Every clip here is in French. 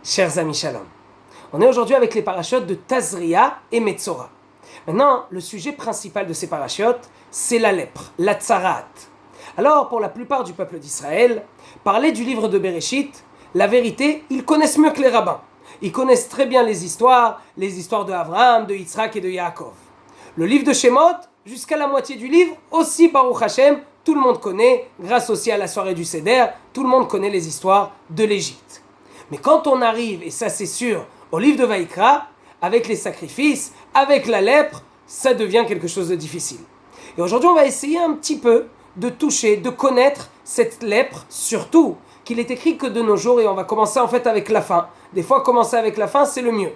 Chers amis, shalom. On est aujourd'hui avec les parachutes de Tazria et Metzora. Maintenant, le sujet principal de ces parachutes, c'est la lèpre, la tsarat. Alors, pour la plupart du peuple d'Israël, parler du livre de Bereshit, la vérité, ils connaissent mieux que les rabbins. Ils connaissent très bien les histoires de Abraham, de Yitzhak et de Yaakov. Le livre de Shemot, jusqu'à la moitié du livre, aussi Baruch Hashem, tout le monde connaît, grâce aussi à la soirée du Seder, tout le monde connaît les histoires de l'Égypte. Mais quand on arrive, et ça c'est sûr, au livre de Vaïkra, avec les sacrifices, avec la lèpre, ça devient quelque chose de difficile. Et aujourd'hui, on va essayer un petit peu de toucher, de connaître cette lèpre, surtout qu'il est écrit que de nos jours, et on va commencer en fait avec la fin. Des fois, commencer avec la fin, c'est le mieux.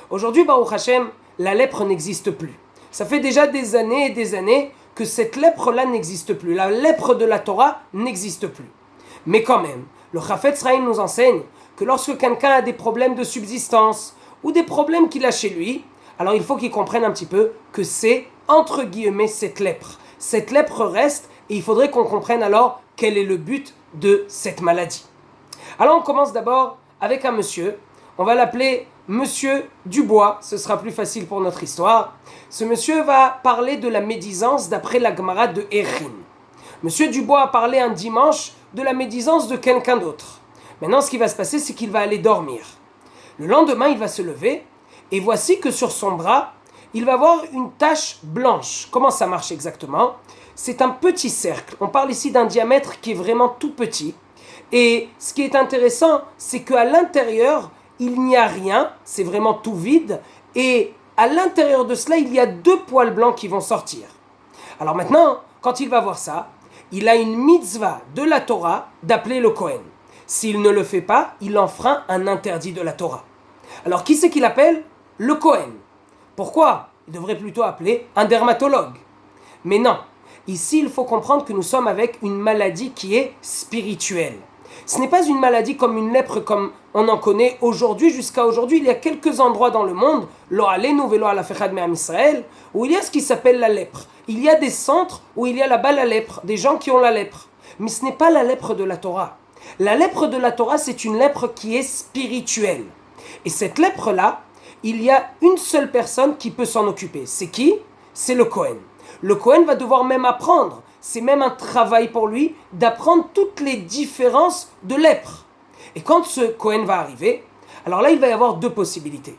Aujourd'hui, Baruch Hashem, la lèpre n'existe plus. Ça fait déjà des années et des années que cette lèpre-là n'existe plus. La lèpre de la Torah n'existe plus. Mais quand même, le Chafetz Chaim nous enseigne que lorsque quelqu'un a des problèmes de subsistance ou des problèmes qu'il a chez lui, alors il faut qu'il comprenne un petit peu que c'est, entre guillemets, cette lèpre. Cette lèpre reste et il faudrait qu'on comprenne alors quel est le but de cette maladie. Alors on commence d'abord avec un monsieur, on va l'appeler Monsieur Dubois, ce sera plus facile pour notre histoire. Ce monsieur va parler de la médisance d'après la Gemara de Erin. Monsieur Dubois a parlé un dimanche de la médisance de quelqu'un d'autre. Maintenant, ce qui va se passer, c'est qu'il va aller dormir. Le lendemain, il va se lever, et voici que sur son bras, il va avoir une tache blanche. Comment ça marche exactement ? C'est un petit cercle. On parle ici d'un diamètre qui est vraiment tout petit. Et ce qui est intéressant, c'est qu'à l'intérieur, il n'y a rien, c'est vraiment tout vide, et à l'intérieur de cela, il y a 2 poils blancs qui vont sortir. Alors maintenant, quand il va voir ça, il a une mitzvah de la Torah d'appeler le Kohen. S'il ne le fait pas, il enfreint un interdit de la Torah. Alors qui c'est qu'il appelle ? Le Kohen. Pourquoi ? Il devrait plutôt appeler un dermatologue. Mais non, ici il faut comprendre que nous sommes avec une maladie qui est spirituelle. Ce n'est pas une maladie comme une lèpre comme on en connaît aujourd'hui. Jusqu'à aujourd'hui, il y a quelques endroits dans le monde, lo alenu velo ala fechad me'am Israël, où il y a ce qui s'appelle la lèpre. Il y a des centres où il y a là-bas la lèpre, des gens qui ont la lèpre. Mais ce n'est pas la lèpre de la Torah. La lèpre de la Torah, c'est une lèpre qui est spirituelle. Et cette lèpre-là, il y a une seule personne qui peut s'en occuper. C'est qui ? C'est le Kohen. Le Kohen va devoir même apprendre. C'est même un travail pour lui d'apprendre toutes les différences de lèpre. Et quand ce Kohen va arriver, alors là, il va y avoir 2 possibilités.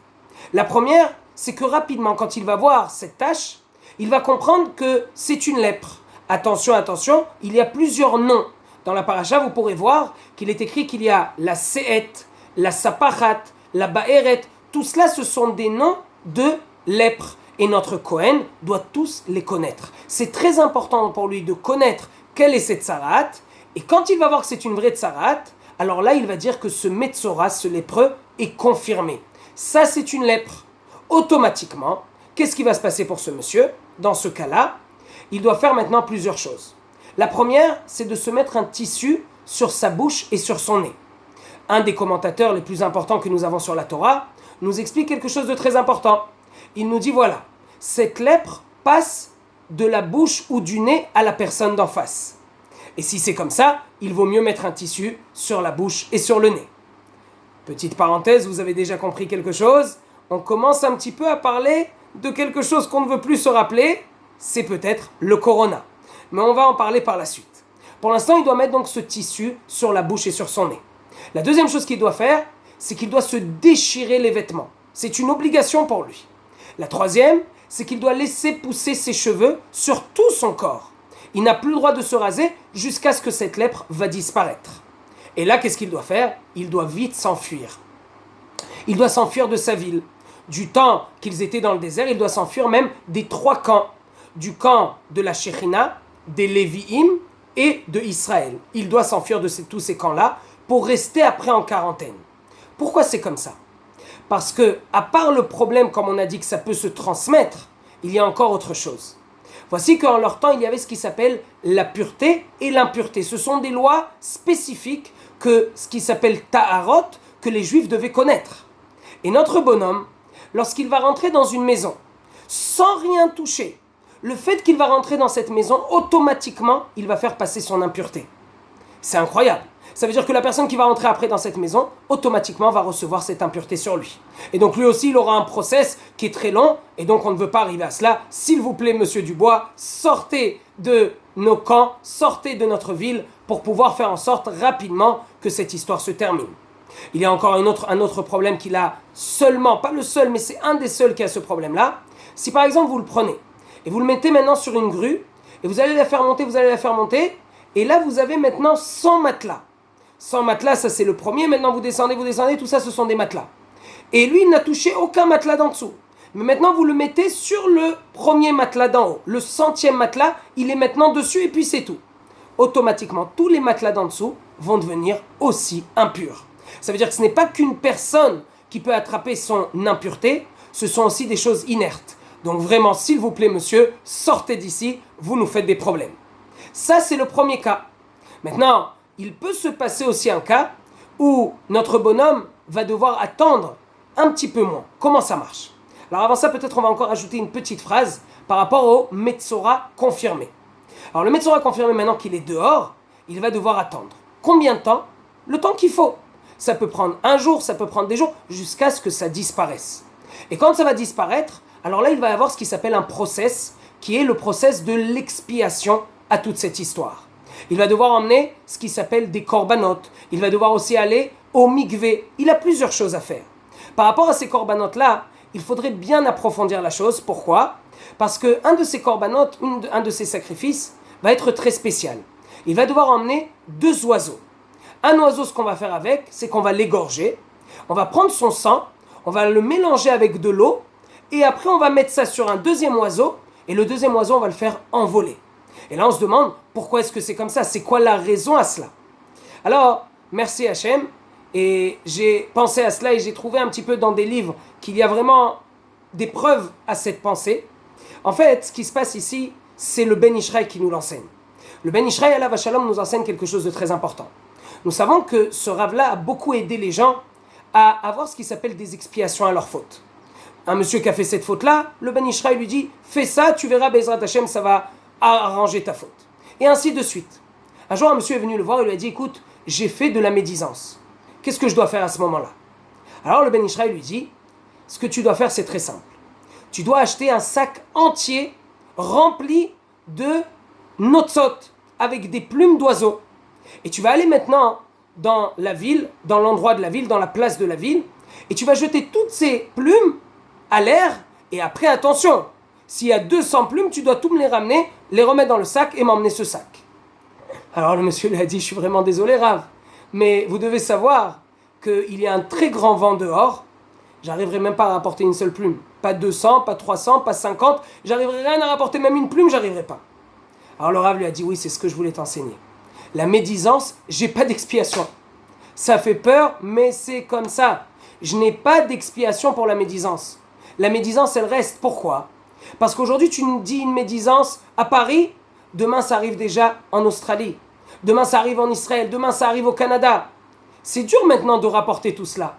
La première, c'est que rapidement, quand il va voir cette tache, il va comprendre que c'est une lèpre. Attention, attention, il y a plusieurs noms. Dans la paracha, vous pourrez voir qu'il est écrit qu'il y a la Se'et, la Sapachat, la Ba'eret. Tout cela, ce sont des noms de lèpre. Et notre Kohen doit tous les connaître. C'est très important pour lui de connaître quelle est cette tsarat. Et quand il va voir que c'est une vraie tsarat, alors là, il va dire que ce Metzora, ce lépreux, est confirmé. Ça, c'est une lèpre. Automatiquement, qu'est-ce qui va se passer pour ce monsieur ? Dans ce cas-là, il doit faire maintenant plusieurs choses. La première, c'est de se mettre un tissu sur sa bouche et sur son nez. Un des commentateurs les plus importants que nous avons sur la Torah nous explique quelque chose de très important. Il nous dit voilà, cette lèpre passe de la bouche ou du nez à la personne d'en face. Et si c'est comme ça, il vaut mieux mettre un tissu sur la bouche et sur le nez. Petite parenthèse, vous avez déjà compris quelque chose ? On commence un petit peu à parler de quelque chose qu'on ne veut plus se rappeler, c'est peut-être le corona. Mais on va en parler par la suite. Pour l'instant, il doit mettre donc ce tissu sur la bouche et sur son nez. La deuxième chose qu'il doit faire, c'est qu'il doit se déchirer les vêtements. C'est une obligation pour lui. La troisième, c'est qu'il doit laisser pousser ses cheveux sur tout son corps. Il n'a plus le droit de se raser jusqu'à ce que cette lèpre va disparaître. Et là, qu'est-ce qu'il doit faire ? Il doit vite s'enfuir. Il doit s'enfuir de sa ville. Du temps qu'ils étaient dans le désert, il doit s'enfuir même des 3 camps. Du camp de la Shekhinah, des Lévi'im et de Israël. Il doit s'enfuir de tous ces camps-là pour rester après en quarantaine. Pourquoi c'est comme ça ? Parce que, à part le problème, comme on a dit, que ça peut se transmettre, il y a encore autre chose. Voici qu'en leur temps, il y avait ce qui s'appelle la pureté et l'impureté. Ce sont des lois spécifiques que ce qui s'appelle Taharot, que les Juifs devaient connaître. Et notre bonhomme, lorsqu'il va rentrer dans une maison, sans rien toucher, le fait qu'il va rentrer dans cette maison, automatiquement, il va faire passer son impureté. C'est incroyable. ça veut dire que la personne qui va rentrer après dans cette maison, automatiquement va recevoir cette impureté sur lui. Et donc lui aussi, il aura un process qui est très long, et donc on ne veut pas arriver à cela. S'il vous plaît, monsieur Dubois, sortez de nos camps, sortez de notre ville, pour pouvoir faire en sorte rapidement que cette histoire se termine. Il y a encore un autre problème qu'il a seulement, pas le seul, mais c'est un des seuls qui a ce problème-là. Si par exemple vous le prenez, et vous le mettez maintenant sur une grue, et vous allez la faire monter, et là vous avez maintenant 100 matelas. 100 matelas, ça c'est le premier, maintenant vous descendez, tout ça ce sont des matelas. Et lui il n'a touché aucun matelas d'en dessous. Mais maintenant vous le mettez sur le premier matelas d'en haut. Le 100e matelas, il est maintenant dessus et puis c'est tout. Automatiquement, tous les matelas d'en dessous vont devenir aussi impurs. Ça veut dire que ce n'est pas qu'une personne qui peut attraper son impureté, ce sont aussi des choses inertes. Donc vraiment, s'il vous plaît monsieur, sortez d'ici, vous nous faites des problèmes. Ça c'est le premier cas. Maintenant, il peut se passer aussi un cas où notre bonhomme va devoir attendre un petit peu moins. Comment ça marche? Alors avant ça, peut-être on va encore ajouter une petite phrase par rapport au Metzora confirmé. Alors le Metzora confirmé, maintenant qu'il est dehors, il va devoir attendre. Combien de temps? Le temps qu'il faut. Ça peut prendre un jour, ça peut prendre des jours, jusqu'à ce que ça disparaisse. Et quand ça va disparaître, alors là il va y avoir ce qui s'appelle un process, qui est le process de l'expiation à toute cette histoire. Il va devoir emmener ce qui s'appelle des corbanotes. Il va devoir aussi aller au mikvé. Il a plusieurs choses à faire. Par rapport à ces corbanotes-là, il faudrait bien approfondir la chose. Pourquoi? Parce qu'un de ces corbanotes, un de ces sacrifices, va être très spécial. Il va devoir emmener 2 oiseaux. Un oiseau, ce qu'on va faire avec, c'est qu'on va l'égorger. On va prendre son sang, on va le mélanger avec de l'eau, et après on va mettre ça sur un deuxième oiseau, et le deuxième oiseau, on va le faire envoler. Et là, on se demande, pourquoi est-ce que c'est comme ça? C'est quoi la raison à cela? Alors, merci Hachem, et j'ai pensé à cela et j'ai trouvé un petit peu dans des livres qu'il y a vraiment des preuves à cette pensée. En fait, ce qui se passe ici, c'est le Ben Ishraï qui nous l'enseigne. Le Ben Ishraï, alav Shalom, nous enseigne quelque chose de très important. Nous savons que ce Rav-là a beaucoup aidé les gens à avoir ce qui s'appelle des expiations à leurs fautes. Un monsieur qui a fait cette faute-là, le Ben Ishraï lui dit « Fais ça, tu verras, Bezrat Hashem, ça va arranger ta faute. » Et ainsi de suite. Un jour, un monsieur est venu le voir et lui a dit « Écoute, j'ai fait de la médisance. Qu'est-ce que je dois faire à ce moment-là » Alors le Ben Ishraï lui dit « Ce que tu dois faire, c'est très simple. Tu dois acheter un sac entier rempli de notzot, avec des plumes d'oiseaux. Et tu vas aller maintenant dans la ville, dans l'endroit de la ville, dans la place de la ville, et tu vas jeter toutes ces plumes à l'air, et après, attention, s'il y a 200 plumes, tu dois tout me les ramener, les remettre dans le sac et m'emmener ce sac. » Alors le monsieur lui a dit « Je suis vraiment désolé, Rav, mais vous devez savoir qu'il y a un très grand vent dehors, j'arriverai même pas à rapporter une seule plume. Pas 200, pas 300, pas 50, j'arriverai rien à rapporter, même une plume, j'arriverai pas. » Alors le Rav lui a dit « Oui, c'est ce que je voulais t'enseigner. La médisance, j'ai pas d'expiation. Ça fait peur, mais c'est comme ça. Je n'ai pas d'expiation pour la médisance. La médisance, elle reste. Pourquoi? Parce qu'aujourd'hui, tu nous dis une médisance à Paris, demain ça arrive déjà en Australie. Demain ça arrive en Israël, demain ça arrive au Canada. C'est dur maintenant de rapporter tout cela.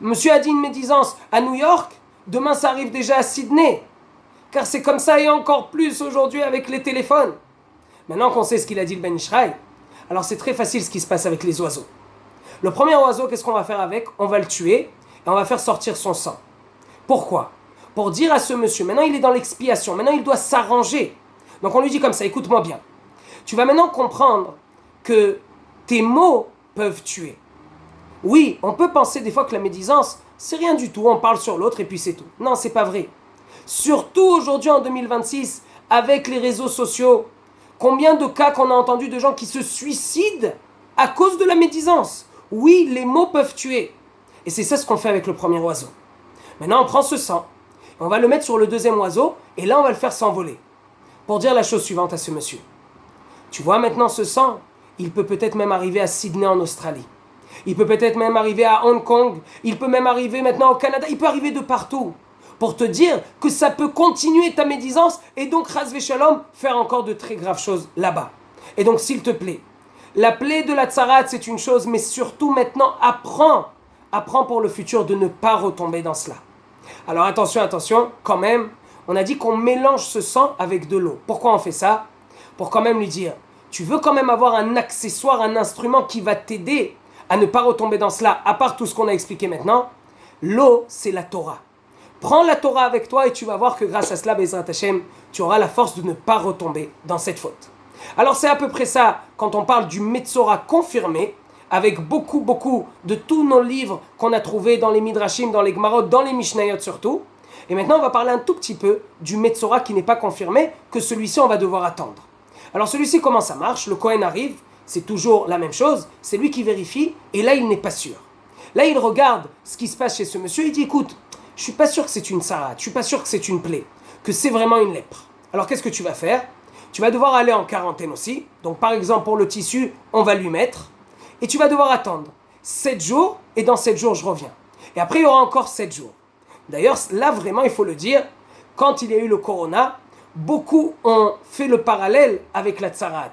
Monsieur a dit une médisance à New York, demain ça arrive déjà à Sydney. Car c'est comme ça et encore plus aujourd'hui avec les téléphones. Maintenant qu'on sait ce qu'il a dit le Ben Ishraï, alors c'est très facile ce qui se passe avec les oiseaux. Le premier oiseau, qu'est-ce qu'on va faire avec? On va le tuer et on va faire sortir son sang. Pourquoi? Pour dire à ce monsieur, maintenant il est dans l'expiation, maintenant il doit s'arranger. Donc on lui dit comme ça, écoute-moi bien. Tu vas maintenant comprendre que tes mots peuvent tuer. Oui, on peut penser des fois que la médisance, c'est rien du tout, on parle sur l'autre et puis c'est tout. Non, c'est pas vrai. Surtout aujourd'hui en 2026, avec les réseaux sociaux, combien de cas qu'on a entendu de gens qui se suicident à cause de la médisance? Oui, les mots peuvent tuer. Et c'est ça ce qu'on fait avec le premier oiseau. Maintenant, on prend ce sang, on va le mettre sur le deuxième oiseau, et là, on va le faire s'envoler. Pour dire la chose suivante à ce monsieur. Tu vois maintenant ce sang, il peut peut-être même arriver à Sydney en Australie. Il peut peut-être même arriver à Hong Kong. Il peut même arriver maintenant au Canada. Il peut arriver de partout. Pour te dire que ça peut continuer ta médisance et donc, Chas Veshalom, faire encore de très graves choses là-bas. Et donc, s'il te plaît, la plaie de la tsarat, c'est une chose, mais surtout maintenant, apprends. Apprends pour le futur de ne pas retomber dans cela. Alors attention, quand même, on a dit qu'on mélange ce sang avec de l'eau. Pourquoi on fait ça? Pour quand même lui dire, tu veux quand même avoir un accessoire, un instrument qui va t'aider à ne pas retomber dans cela, à part tout ce qu'on a expliqué maintenant, l'eau, c'est la Torah. Prends la Torah avec toi et tu vas voir que grâce à cela, Bezrat Hashem, tu auras la force de ne pas retomber dans cette faute. Alors c'est à peu près ça quand on parle du Metzora confirmé, avec beaucoup de tous nos livres qu'on a trouvés dans les Midrashim, dans les Gemarot, dans les Mishnayot surtout. Et maintenant on va parler un tout petit peu du Metzora qui n'est pas confirmé, que celui-ci on va devoir attendre. Alors celui-ci, comment ça marche? Le Kohen arrive, c'est toujours la même chose, c'est lui qui vérifie, et là il n'est pas sûr. Là il regarde ce qui se passe chez ce monsieur, il dit écoute, je suis pas sûr que c'est une sarate, je suis pas sûr que c'est une plaie, que c'est vraiment une lèpre. Alors qu'est-ce que tu vas faire? Tu vas devoir aller en quarantaine aussi, donc par exemple pour le tissu, on va lui mettre, et tu vas devoir attendre 7 jours, et dans 7 jours je reviens. Et après il y aura encore 7 jours. D'ailleurs là vraiment il faut le dire, quand il y a eu le corona, beaucoup ont fait le parallèle avec la tsarat.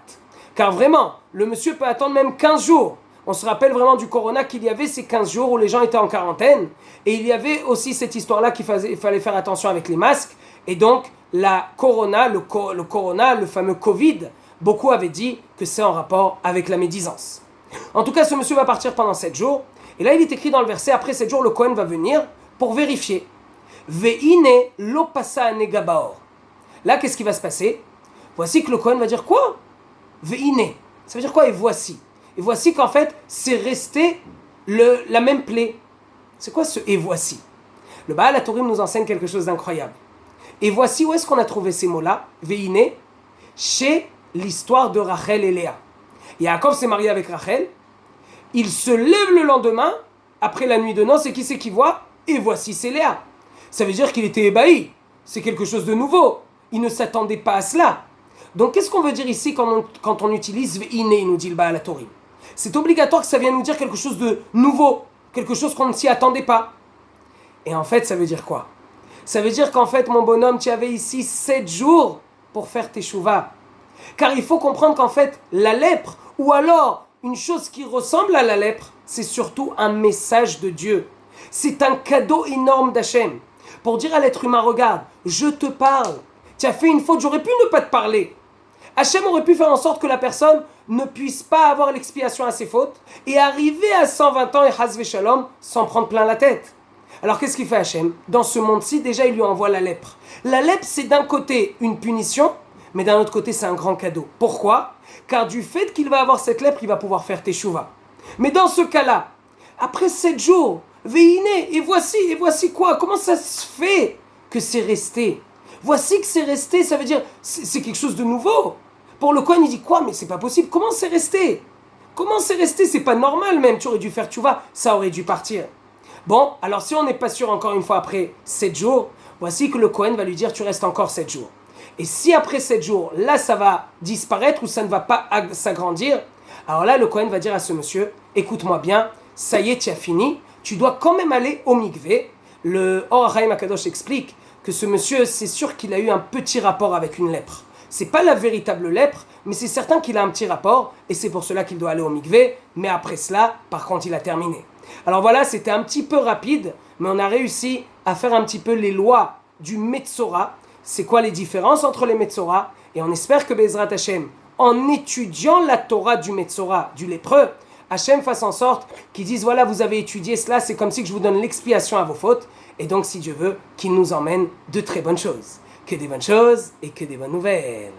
Car vraiment, le monsieur peut attendre même 15 jours. On se rappelle vraiment du corona qu'il y avait ces 15 jours où les gens étaient en quarantaine. Et il y avait aussi cette histoire-là qu'il fallait faire attention avec les masques. Et donc, la corona, le corona, le fameux Covid, beaucoup avaient dit que c'est en rapport avec la médisance. En tout cas, ce monsieur va partir pendant 7 jours. Et là, il est écrit dans le verset, après 7 jours, le Kohen va venir pour vérifier. Ve'ine lo pasa negabaor. Là, qu'est-ce qui va se passer? Voici que le Kohen va dire quoi? Ve'ine. Ça veut dire quoi? Et voici. Et voici qu'en fait, c'est resté la même plaie. C'est quoi ce et voici? Le Baal HaTurim nous enseigne quelque chose d'incroyable. Et voici, où est-ce qu'on a trouvé ces mots-là? Ve'ine, chez l'histoire de Rachel et Léa. Yaakov s'est marié avec Rachel. Il se lève le lendemain, après la nuit de noces, et qui c'est qui voit? Et voici, c'est Léa. Ça veut dire qu'il était ébahi. C'est quelque chose de nouveau. Il ne s'attendait pas à cela. Donc qu'est-ce qu'on veut dire ici quand on utilise Ve'ine, nous dit le Baal HaTurim? C'est obligatoire que ça vienne nous dire quelque chose de nouveau, quelque chose qu'on ne s'y attendait pas. Et en fait, ça veut dire quoi? Ça veut dire qu'en fait, mon bonhomme, tu avais ici 7 jours pour faire tes chouvas. Car il faut comprendre qu'en fait, la lèpre, ou alors une chose qui ressemble à la lèpre, c'est surtout un message de Dieu. C'est un cadeau énorme d'Hachem. Pour dire à l'être humain, regarde, je te parle. Tu as fait une faute, j'aurais pu ne pas te parler. Hachem aurait pu faire en sorte que la personne ne puisse pas avoir l'expiation à ses fautes et arriver à 120 ans et Hazve Shalom sans prendre plein la tête. Alors qu'est-ce qu'il fait Hachem? Dans ce monde-ci, déjà il lui envoie la lèpre. La lèpre, c'est d'un côté une punition, mais d'un autre côté c'est un grand cadeau. Pourquoi? Car du fait qu'il va avoir cette lèpre, il va pouvoir faire teshuva. Mais dans ce cas-là, après 7 jours, Veine, et voici quoi? Comment ça se fait que c'est resté? Voici que c'est resté, ça veut dire, c'est quelque chose de nouveau. Pour le Kohen, il dit quoi? Mais c'est pas possible, comment c'est resté? Comment c'est resté? C'est pas normal même, tu aurais dû faire tchouva, ça aurait dû partir. Bon, alors si on n'est pas sûr encore une fois après 7 jours, voici que le Kohen va lui dire tu restes encore 7 jours. Et si après 7 jours, là ça va disparaître ou ça ne va pas s'agrandir, alors là le Kohen va dire à ce monsieur, écoute-moi bien, ça y est, tu as fini, tu dois quand même aller au mikvé. Le Or HaChaim HaKadosh explique que ce monsieur, c'est sûr qu'il a eu un petit rapport avec une lèpre. C'est pas la véritable lèpre, mais c'est certain qu'il a un petit rapport, et c'est pour cela qu'il doit aller au mikvé, mais après cela, par contre, il a terminé. Alors voilà, c'était un petit peu rapide, mais on a réussi à faire un petit peu les lois du Metzora. C'est quoi les différences entre les Metzora? Et on espère que Bezrat Hashem, en étudiant la Torah du Metzora, du lépreux, Hachem fasse en sorte qu'ils disent voilà, vous avez étudié cela, c'est comme si que je vous donne l'expiation à vos fautes. Et donc, si Dieu veut, qu'il nous emmène de très bonnes choses. Que des bonnes choses et que des bonnes nouvelles.